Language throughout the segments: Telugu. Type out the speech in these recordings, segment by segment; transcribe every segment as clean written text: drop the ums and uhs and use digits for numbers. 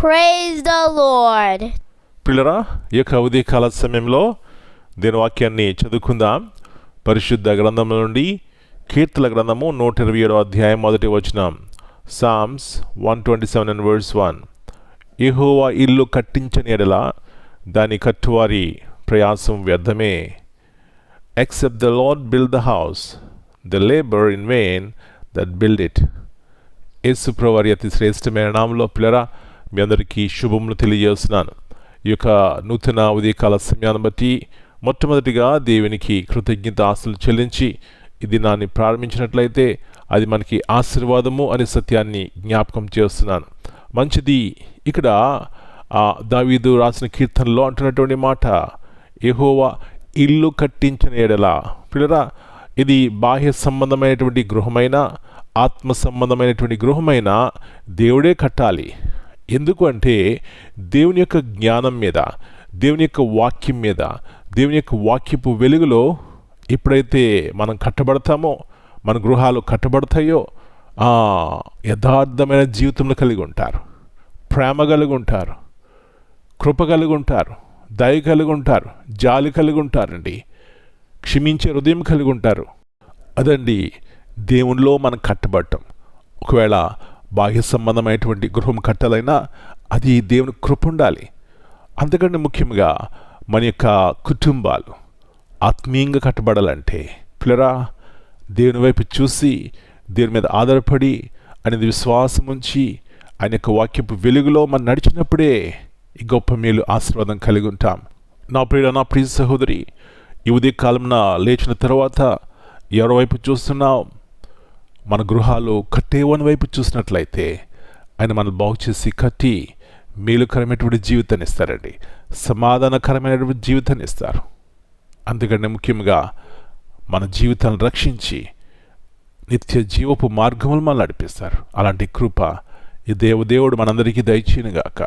Praise the Lord. పిల్లరా, ఈ యొక్క ఉదయకాల సమయంలో దేని వాక్యాన్ని చదువుకుందాం. పరిశుద్ధ గ్రంథం నుండి కీర్తన గ్రంథము 127 అధ్యాయం 1 వచనం. Psalms 127 and verse 1. యెహోవా ఇల్లు కట్టించని యెడల దాని కట్టువారి ప్రయాసం వ్యర్థమే. Except the Lord build the house, they labor in vain that build it. యేసు ప్రభువారి అతి శ్రేష్టమైన నామములో పిల్లరా, మీ అందరికీ శుభములు తెలియజేస్తున్నాను. ఈ యొక్క నూతన ఉదయకాల సమయాన్ని బట్టి మొట్టమొదటిగా దేవునికి కృతజ్ఞతాస్తులు చెల్లించి ఈ దినాన్ని ప్రారంభించినట్లయితే అది మనకి ఆశీర్వాదము అనే సత్యాన్ని జ్ఞాపకం చేస్తున్నాను. మంచిది. ఇక్కడ దావీదు రాసిన కీర్తనలో అంటున్నటువంటి మాట, యెహోవా ఇల్లు కట్టించిన యెడల. పిల్లరా, ఇది బాహ్య సంబంధమైనటువంటి గృహమైన ఆత్మ సంబంధమైనటువంటి గృహమైన దేవుడే కట్టాలి. ఎందుకు అంటే దేవుని యొక్క జ్ఞానం మీద, దేవుని యొక్క వాక్యం మీద, దేవుని యొక్క వాక్యపు వెలుగులో ఎప్పుడైతే మనం కట్టబడతామో, మన గృహాలు కట్టబడతాయో, యథార్థమైన జీవితంలో కలిగి ఉంటారు, ప్రేమ కలిగి ఉంటారు, కృప కలిగి ఉంటారు, దయ కలిగి ఉంటారు, జాలి కలిగి ఉంటారండి, క్షమించే హృదయం కలిగి ఉంటారు. అదండి దేవునిలో మనం కట్టబడటం. ఒకవేళ బాహ్య సంబంధమైనటువంటి గృహం కట్టాలైనా అది దేవుని కృప ఉండాలి. అంతకంటే ముఖ్యంగా మన యొక్క కుటుంబాలు ఆత్మీయంగా కట్టబడాలంటే పిల్లరా, దేవుని వైపు చూసి, దేవుని మీద ఆధారపడి, అనేది విశ్వాసం ఉంచి, ఆయన యొక్క వాక్యపు వెలుగులో మనం నడిచినప్పుడే ఈ గొప్ప మేలు ఆశీర్వాదం కలిగి ఉంటాం. నా ప్రియ సహోదరి, ఈ ఉదయకాలంన లేచిన తర్వాత ఎవరి వైపు చూస్తున్నాం? మన గృహాలు కట్టేవాని వైపు చూసినట్లయితే ఆయన మనల్ని బాగు చేసి కట్టి మేలుకరమైనటువంటి జీవితాన్ని ఇస్తారండి, సమాధానకరమైనటువంటి జీవితాన్ని ఇస్తారు. అందుకని ముఖ్యంగా మన జీవితాలను రక్షించి నిత్య జీవపు మార్గములు మనల్ని నడిపిస్తారు. అలాంటి కృప ఈ దేవుడు మనందరికీ దయచేయనుగాక.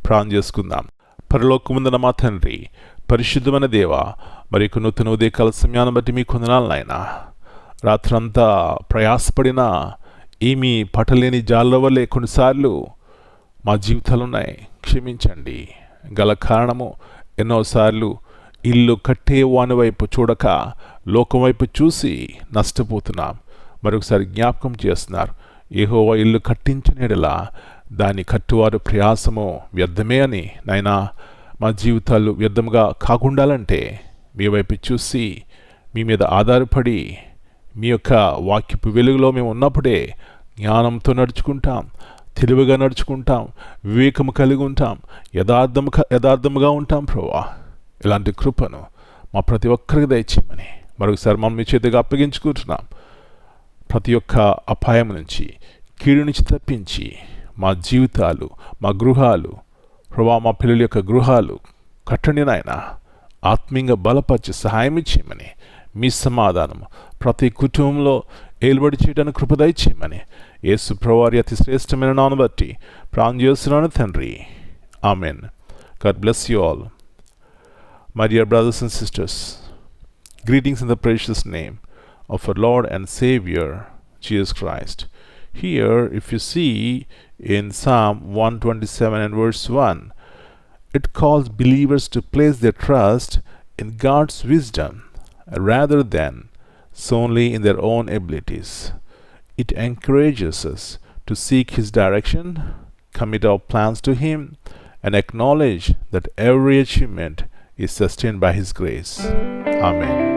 ప్రార్థన చేసుకుందాం. పరలోకముందున మా తండ్రి, పరిశుద్ధమైన దేవ, మరి యొక్క నూతన ఉదయకాల సమయాన్ని బట్టి మీకు వందనాలు నాయనా. రాత్రంతా ప్రయాసపడినా ఏమీ పట్టలేని జాళ్ళ వల్లే కొన్నిసార్లు మా జీవితాలు ఉన్నాయి. క్షమించండి. గల కారణము ఎన్నోసార్లు ఇల్లు కట్టేవాని వైపు చూడక లోకం వైపు చూసి నష్టపోతున్నాం. మరొకసారి జ్ఞాపకం చేస్తున్నారు, యెహోవా ఇల్లు కట్టించిన యెడల దాని కట్టువారు ప్రయాసము వ్యర్థమే అని. నాయనా, మా జీవితాలు వ్యర్థముగా కాకుండాలంటే మీ వైపు చూసి, మీ మీద ఆధారపడి, మీ యొక్క వాక్యపు వెలుగులో మేము ఉన్నప్పుడే జ్ఞానంతో నడుచుకుంటాం, తెలివిగా నడుచుకుంటాం, వివేకము కలిగి ఉంటాం, యథార్థముగా ఉంటాం. ప్రభువా, ఇలాంటి కృపను మా ప్రతి ఒక్కరికి దయచేయమని మరొకసారి మమ్మల్ని చేతిగా అప్పగించుకుంటున్నాం. ప్రతి ఒక్క అపాయం నుంచి, కీడు నుంచి తప్పించి మా జీవితాలు, మా గృహాలు, ప్రభువా, మా పిల్లల యొక్క గృహాలు కట్టండి నాయన. ఆత్మీయంగా బలపరిచి సహాయం ఇచ్చేయమని, మీ సమాధానము ప్రతి కుటుంబంలో ఏలుబడి చేయడానికి కృప దయచేయమని యేసు ప్రభువారి అతి శ్రేష్టమైన నామమును బట్టి ప్రార్థన చేస్తున్నాను తండ్రి. Amen. God bless you all. My dear brothers and sisters, greetings in the precious name of our Lord and Savior Jesus Christ. Here, if you see in Psalm 127 and verse 1, it calls believers to place their trust in God's wisdom rather than solely in their own abilities. It encourages us to seek His direction, commit our plans to Him, and acknowledge that every achievement is sustained by His grace. Amen.